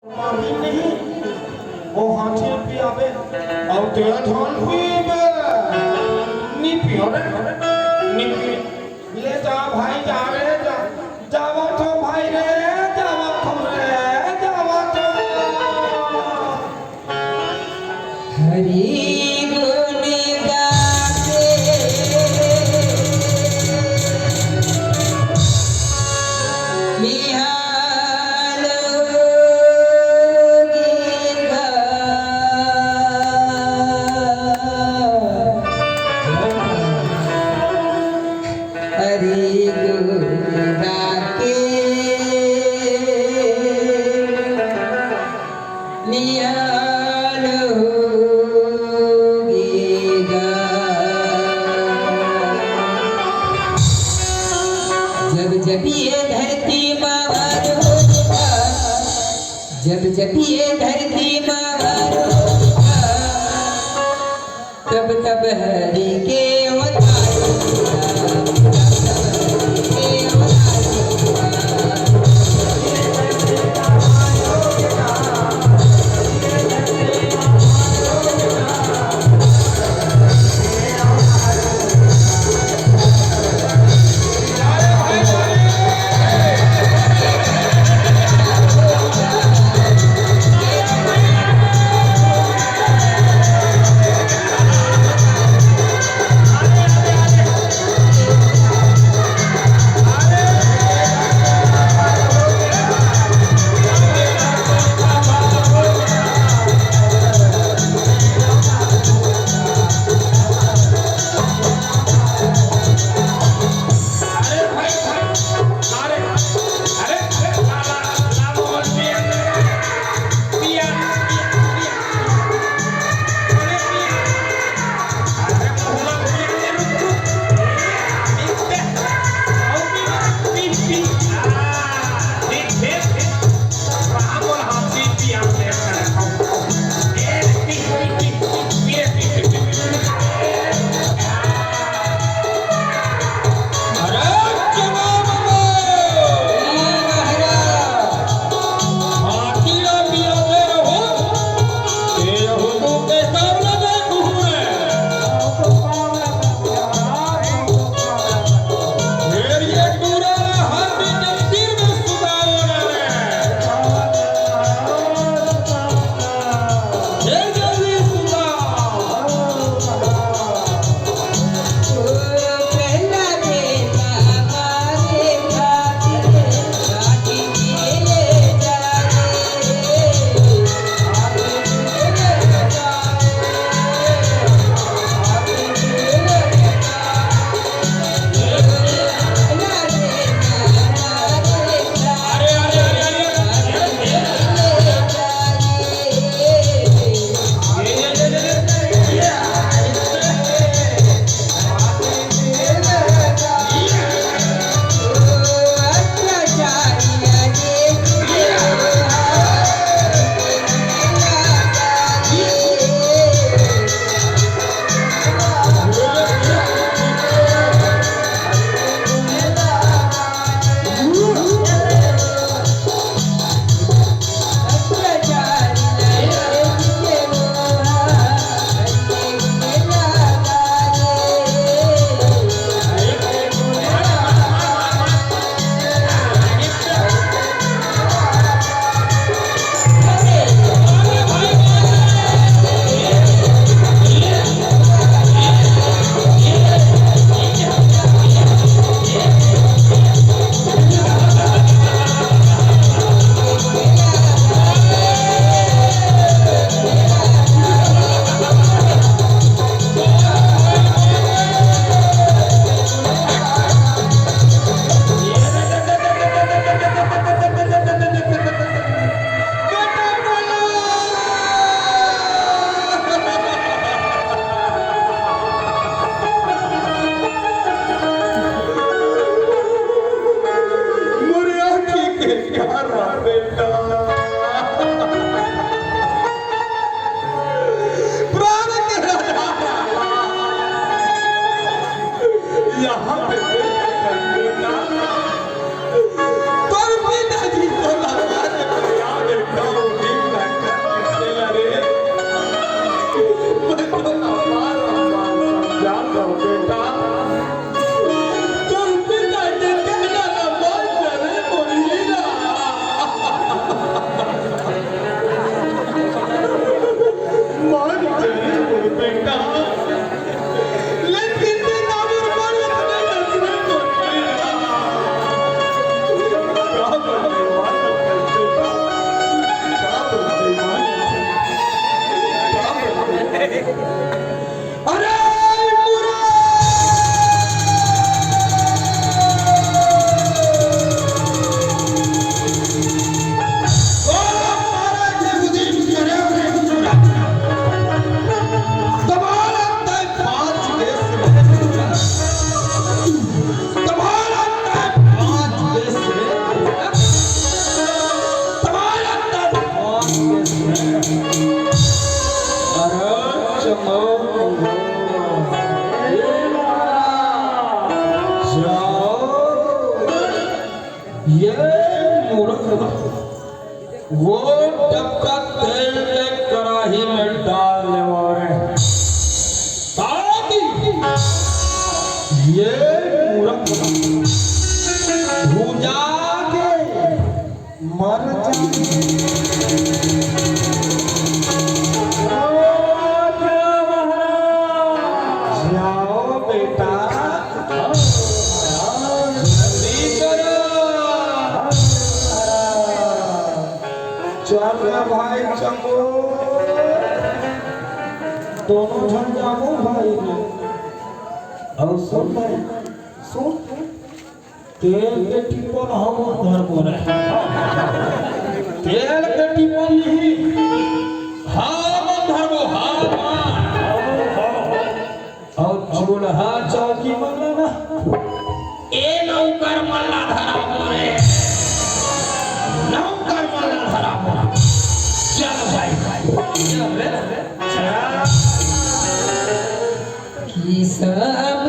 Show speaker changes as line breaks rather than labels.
माही नहीं वो हाथी पिया बे और तेरा धन हुई बे नी पियो रे नी पी ले जा भाई जा रे जा जावा तो भाई रे जावा तो
हरि गुण गाते हरि गुण गाके निहाल होगेगा। जब जब ये धरती मावर होगा, जब जब ये धरती मावर होगा, तब तब हरि के
वो डबका तेल के कढ़ाई में डालने वाले ताकि ये मूर्ख भूजा के मर जाओ बेटा जल्दी करो चल रे भाई चंगो दोनों जन जाओ भाई और सुन भाई सुन तेल के टिपन हम घर पर तेल के टिपन नहीं हम धर्मो हम और चूल्हा चौकी मल्ला ए नौकर मल्ला धरा मोरे नौकर मल्ला धरा मोरा चल भाई चल रे
की सब